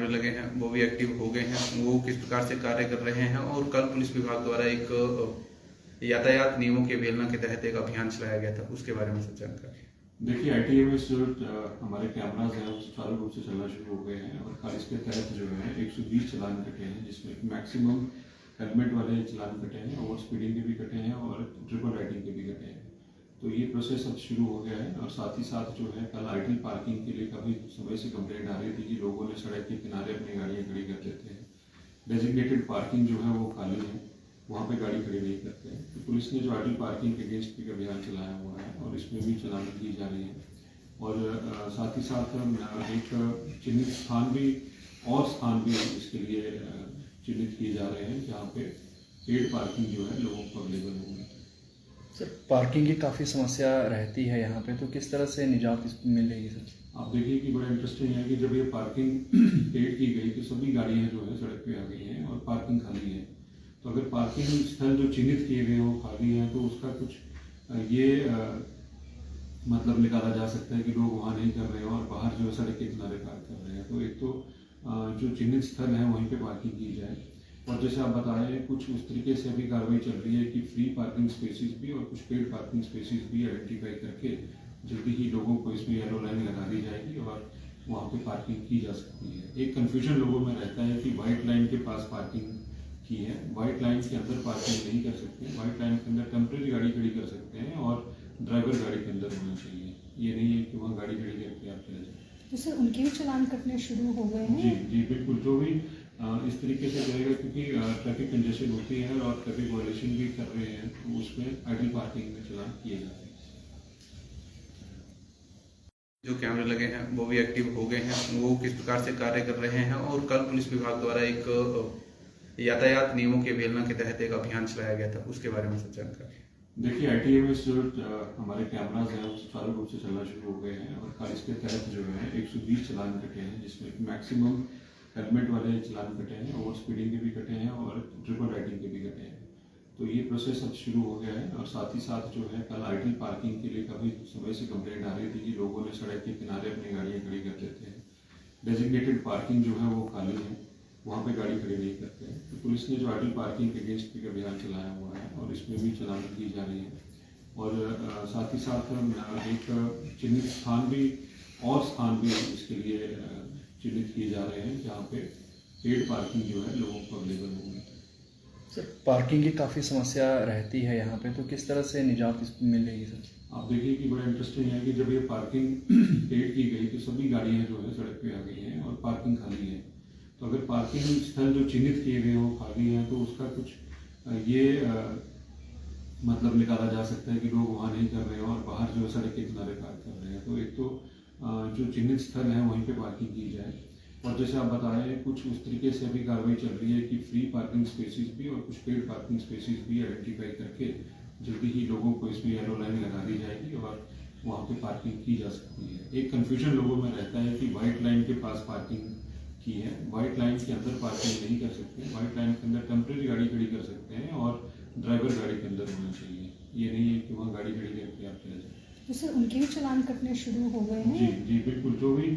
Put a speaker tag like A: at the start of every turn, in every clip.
A: कैमरे लगे हैं वो भी एक्टिव हो गए हैं, वो किस प्रकार से कार्य कर रहे हैं। और कल पुलिस विभाग द्वारा एक यातायात नियमों की अवहेलना के तहत एक अभियान चलाया गया था, उसके बारे में सब जानकारी।
B: देखिए आईटीए में जो हमारे कैमराज हैं वो सुचारू रूप से चलना शुरू हो गए हैं और कल इसके तहत जो है 120 चालान कटे हैं, जिसमें मैक्सिमम हेलमेट वाले चालान कटे हैं, ओवर स्पीडिंग के भी कटे हैं और ट्रिपल राइडिंग के भी कटे हैं। तो ये प्रोसेस अब शुरू हो गया है और साथ ही साथ जो है कल आइडल पार्किंग के लिए काफ़ी समय से कंप्लेंट आ रही थी कि लोगों ने सड़क के किनारे अपनी गाड़ियाँ खड़ी कर देते हैं। डेजिग्नेटेड पार्किंग जो है वो खाली है, वहाँ पे गाड़ी खड़ी नहीं करते हैं। तो पुलिस ने जो आइडल पार्किंग के अगेंस्ट भी अभियान चलाया हुआ है और इसमें भी चालान की जा रही है। और साथ ही साथ एक चिन्हित स्थान भी इसके लिए चिन्हित किए जा रहे हैं जहाँ पे पेड पार्किंग जो है लोगों को अवेलेबल होगी।
C: सर, पार्किंग की काफ़ी समस्या रहती है यहाँ पे, तो किस तरह से निजात इसको मिल रही है सर?
B: आप देखिए कि बड़ा इंटरेस्टिंग है कि जब ये पार्किंग पेड की गई तो सभी गाड़ियाँ जो है सड़क पे आ गई हैं और पार्किंग खाली है। तो अगर पार्किंग स्थल जो चिन्हित किए गए हो खाली हैं तो उसका कुछ ये मतलब निकाला जा सकता है कि लोग वहाँ नहीं कर रहे हैं और बाहर जो है सड़क के किनारे पार्क कर रहे हैं। तो एक तो जो चिन्हित स्थल है वहीं पे पार्किंग की जाए। और जैसे आप बता रहे हैं कुछ उस तरीके से अभी कार्रवाई चल रही है कि फ्री पार्किंग स्पेसिस भी और कुछ पेड पार्किंग स्पेसिस भी आइडेंटिफाई करके जल्दी ही लोगों को इसमें येलो लाइन लगा दी जाएगी और वहाँ पे पार्किंग की जा सकती है। एक कन्फ्यूजन लोगों में रहता है कि व्हाइट लाइन के पास पार्किंग की है, व्हाइट लाइन के अंदर पार्किंग नहीं कर सकते। व्हाइट लाइन के अंदर टेम्प्रेरी गाड़ी खड़ी कर सकते हैं और ड्राइवर गाड़ी के अंदर होना चाहिए। ये नहीं है कि वहाँ गाड़ी खड़ी करके आप चले जाए।
D: तो सर उनके भी चालान कटने शुरू हो गए हैं?
B: जी बिल्कुल, जो भी इस तरीके से करेगा क्योंकि ट्रैफिक कंजेशन होती है और ट्रैफिक वायलेशन भी कर रहे हैं तो उसमें आइडल पार्किंग में चालान किए जाते हैं।
A: जो कैमरे लगे हैं वो भी एक्टिव हो गए हैं, वो किस प्रकार से कार्य कर रहे हैं। और कल पुलिस विभाग द्वारा एक यातायात नियमों की अवहेलना के तहत एक अभियान चलाया गया था, उसके बारे में सब जानकारी।
B: देखिए आईटीए में जो हमारे कैमराज हैं वो सुचारू रूप से चलना शुरू हो गए हैं और कल इसके तहत जो है 120 चालान कटे हैं, जिसमें मैक्सिमम हेलमेट वाले चालान कटे हैं, ओवर स्पीडिंग के भी कटे हैं और ट्रिपल राइडिंग के भी कटे हैं। तो ये प्रोसेस अब शुरू हो गया है और साथ ही साथ जो है कल आइडल पार्किंग के लिए काफ़ी समय से कंप्लेंट आ रही थी कि लोगों ने सड़क के किनारे अपनी गाड़ियाँ खड़ी कर देते हैं। डेजिग्नेटेड पार्किंग जो है वो खाली है, वहाँ पे गाड़ी खड़ी नहीं करते हैं। तो पुलिस ने जो आइडल पार्किंग के अगेंस्ट भी अभियान चलाया हुआ है और इसमें भी चालान की जा रही है। और साथ ही साथ एक चिन्हित स्थान भी इसके लिए चिन्हित किए जा रहे हैं जहाँ पे पेड पार्किंग जो है लोगों को अवेलेबल होगी।
C: सर, पार्किंग की काफ़ी समस्या रहती है यहाँ पे, तो किस तरह से निजात इसको मिल रही है सर?
B: आप देखिए कि बड़ा इंटरेस्टिंग है कि जब ये पार्किंग पेड की गई तो सभी गाड़ियाँ जो है सड़क पे आ गई हैं और पार्किंग खाली है। तो अगर पार्किंग स्थल जो चिन्हित किए गए हो खाली हैं तो उसका कुछ ये मतलब निकाला जा सकता है कि लोग वहाँ नहीं कर रहे हैं और बाहर जो है सड़क के किनारे पार्क कर रहे हैं। तो एक तो जो चिन्हित स्थल है वहीं पे पार्किंग की जाए। और जैसे आप बता रहे हैं कुछ उस तरीके से अभी कार्रवाई चल रही है कि फ्री पार्किंग स्पेसिस भी और कुछ पेड पार्किंग स्पेसिस भी आइडेंटिफाई करके जल्दी ही लोगों को इसमें येलो लाइन लगा दी जाएगी और वहाँ पे पार्किंग की जा सकती है। एक कन्फ्यूजन लोगों में रहता है कि व्हाइट लाइन के पास पार्किंग की है, व्हाइट लाइन के अंदर पार्किंग नहीं कर सकते। व्हाइट लाइन के अंदर टेम्प्रेरी गाड़ी खड़ी कर सकते हैं और ड्राइवर गाड़ी के अंदर होना चाहिए। ये नहीं है कि वहाँ गाड़ी खड़ी करके आप चले जाए।
D: तो सर उनके भी चालान कटने शुरू हो गए हैं?
B: जी बिल्कुल, जो भी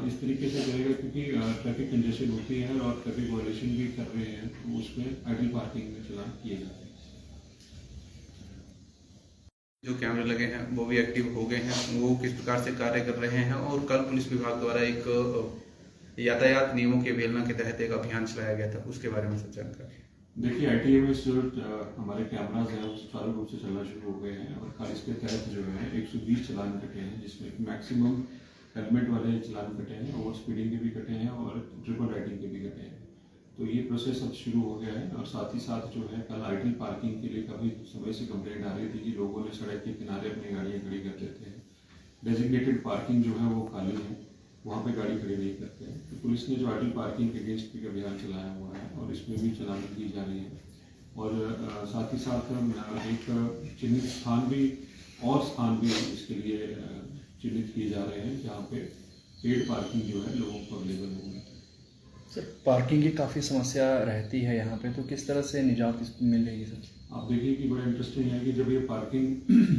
B: इस तरीके से करेगा क्योंकि ट्रैफिक कंजेशन होती है और ट्रैफिक वायलेशन भी कर रहे हैं तो उसमें आइडल पार्किंग में चालान किए जाते हैं।
A: जो कैमरे लगे हैं वो भी एक्टिव हो गए हैं, वो किस प्रकार से कार्य कर रहे हैं। और कल पुलिस विभाग द्वारा एक यातायात नियमों की अवहेलना के तहत एक अभियान चलाया गया था, उसके बारे में सब जानकारी।
B: देखिए आईटीए में जो हमारे कैमराज हैं वो सुचारू रूप से चलना शुरू हो गए हैं और कल इसके तहत जो है 120 चालान कटे हैं, जिसमें मैक्सिमम हेलमेट वाले चालान कटे हैं, ओवर स्पीडिंग के भी कटे हैं और ट्रिपल राइडिंग के भी कटे हैं। तो ये प्रोसेस अब शुरू हो गया है और साथ ही साथ जो है कल आइडल पार्किंग के लिए काफ़ी समय से कंप्लेंट आ रही थी कि लोगों ने सड़क के किनारे अपनी गाड़ियाँ खड़ी कर देते हैं। डेजिग्नेटेड पार्किंग जो है वो खाली है, वहाँ पे गाड़ी खड़ी नहीं करते हैं। तो पुलिस ने जो आइडल पार्किंग के अगेंस्ट भी अभियान चलाया हुआ है और इसमें भी चालान की जा रही है। और साथ ही साथ एक चिन्हित स्थान भी इसके लिए चिन्हित किए जा रहे हैं जहाँ पे पेड पार्किंग जो है लोगों को अवेलेबल होगी।
C: सर, पार्किंग की काफ़ी समस्या रहती है यहाँ पे, तो किस तरह से निजात इसको मिल रही है सर?
B: आप देखिए कि बड़ा इंटरेस्टिंग है कि जब ये पार्किंग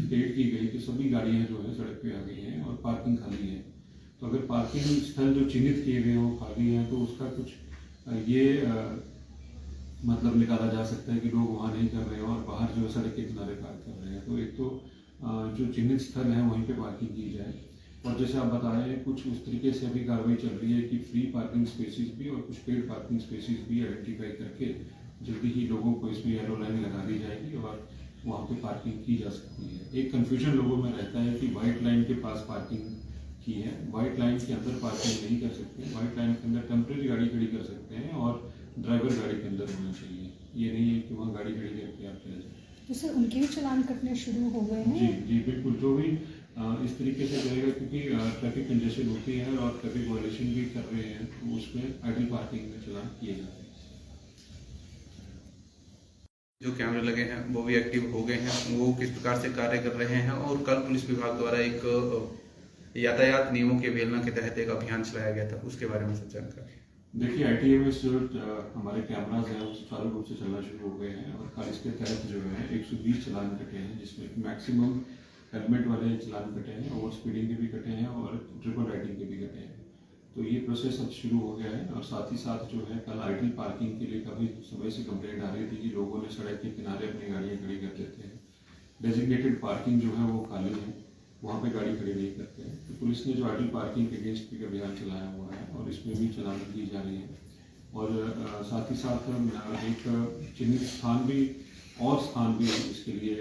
B: पेड की गई तो सभी गाड़ियाँ जो है सड़क पे आ गई हैं और पार्किंग खाली है। तो अगर पार्किंग स्थल जो चिन्हित किए गए हो खाली हैं तो उसका कुछ ये मतलब निकाला जा सकता है कि लोग वहाँ नहीं कर रहे हैं और बाहर जो है सड़क के किनारे पार्क कर रहे हैं। तो एक तो जो चिन्हित स्थल है वहीं पे पार्किंग की जाए, और जैसे आप बता रहे हैं कुछ उस तरीके से अभी कार्रवाई चल रही है कि फ्री पार्किंग स्पेसिस भी और कुछ पेड पार्किंग स्पेसिस भी आइडेंटिफाई करके जल्दी ही लोगों को इसमें येलो लाइन लगा दी जाएगी और वहाँ पे पार्किंग की जा सकती है। एक कन्फ्यूजन लोगों में रहता है कि वाइट लाइन के पास पार्किंग की है, वाइट लाइन के अंदर पार्किंग नहीं कर सकते। वाइट लाइन के अंदर टेम्परेरी गाड़ी खड़ी कर सकते हैं और ड्राइवर गाड़ी के अंदर होना चाहिए। ये नहीं है कि वहाँ गाड़ी खड़ी करके आप चले जाए।
D: तो सर उनके भी चालान कटने शुरू हो गए
B: जी
D: हैं?
B: जी बिल्कुल, जो भी इस तरीके से करेगा, क्योंकि ट्रैफिक कंजेशन होती है और ट्रैफिक वायलेशन भी कर रहे हैं तो उसमें आइडल पार्किंग में चालान किए जाते हैं।
A: जो कैमरे लगे हैं वो भी एक्टिव हो गए हैं, वो किस प्रकार से कार्य कर रहे हैं, और कल पुलिस विभाग द्वारा एक यातायात नियमों की अवहेलना के तहत एक अभियान चलाया गया था, उसके बारे में सब जानकारी।
B: देखिए, ITMS जो हमारे कैमराज हैं वो सुचारू रूप से चलना शुरू हो गए हैं और कल इसके तहत जो है 120 चालान कटे हैं, जिसमें मैक्सिमम हेलमेट वाले चालान कटे हैं, ओवर स्पीडिंग के भी कटे हैं और ट्रिपल राइडिंग के भी कटे हैं। तो ये प्रोसेस अब शुरू हो गया है। और साथ ही साथ जो है कल आइडल पार्किंग के लिए काफ़ी समय से कंप्लेंट आ रही थी कि लोगों ने सड़क के किनारे अपनी गाड़ियाँ खड़ी कर देते हैं। डेजिग्नेटेड पार्किंग जो है वो खाली है, वहाँ पे गाड़ी खड़ी नहीं करते हैं। तो पुलिस ने जो आइडल पार्किंग के अगेंस्ट भी अभियान चलाया हुआ है और इसमें भी चालान की जा रही है। और साथ ही साथ एक चिन्हित स्थान भी और स्थान भी इसके लिए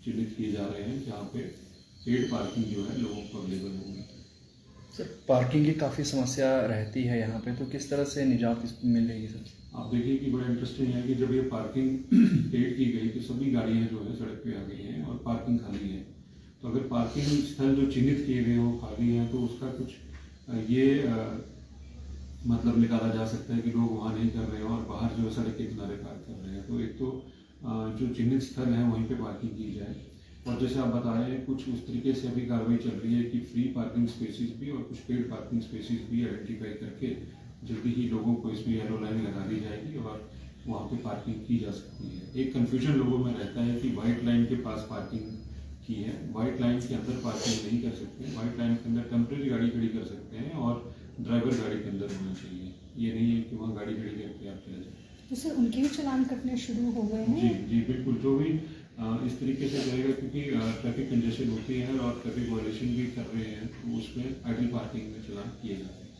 B: चिन्हित किए जा रहे हैं जहाँ पे पेड पार्किंग जो है लोगों को अवेलेबल होगी।
C: सर पार्किंग की काफ़ी समस्या रहती है यहाँ पे, तो किस तरह से निजात मिल रही है सर?
B: आप देखिए कि बड़ा इंटरेस्टिंग है कि जब ये पार्किंग पेड की गई तो सभी गाड़ियाँ जो है सड़क पे आ गई हैं और पार्किंग खाली है। तो अगर पार्किंग स्थल जो चिन्हित किए गए हो खाली हैं तो उसका कुछ ये मतलब निकाला जा सकता है कि लोग वहाँ नहीं कर रहे हैं और बाहर जो है सड़क के किनारे पार्क कर रहे हैं। तो एक तो जो चिन्हित स्थल है वहीं पे पार्किंग की जाए, और जैसे आप बता रहे हैं कुछ उस तरीके से अभी कार्रवाई चल रही है कि फ्री पार्किंग स्पेसिस भी और कुछ पेड पार्किंग स्पेसिस भी आइडेंटिफाई करके जल्दी ही लोगों को इसमें येलो लाइन लगा दी जाएगी और वहाँ पे पार्किंग की जा सकती है। एक कन्फ्यूजन लोगों में रहता है कि वाइट लाइन के पास पार्किंग की है, वाइट लाइन के अंदर पार्किंग नहीं कर सकते। वाइट लाइन के अंदर टेम्परेरी गाड़ी खड़ी कर सकते हैं और ड्राइवर गाड़ी के अंदर होना चाहिए। ये नहीं है कि वहाँ गाड़ी खड़ी करके आप चले जाए।
D: तो सर उनके भी चालान कटने शुरू हो गए
B: जी
D: हैं?
B: जी बिल्कुल, जो भी इस तरीके से करेगा, क्योंकि ट्रैफिक कंजेशन होती है और ट्रैफिक वायलेशन भी कर रहे हैं तो उसमें आइडल पार्किंग में चालान किए जाते हैं।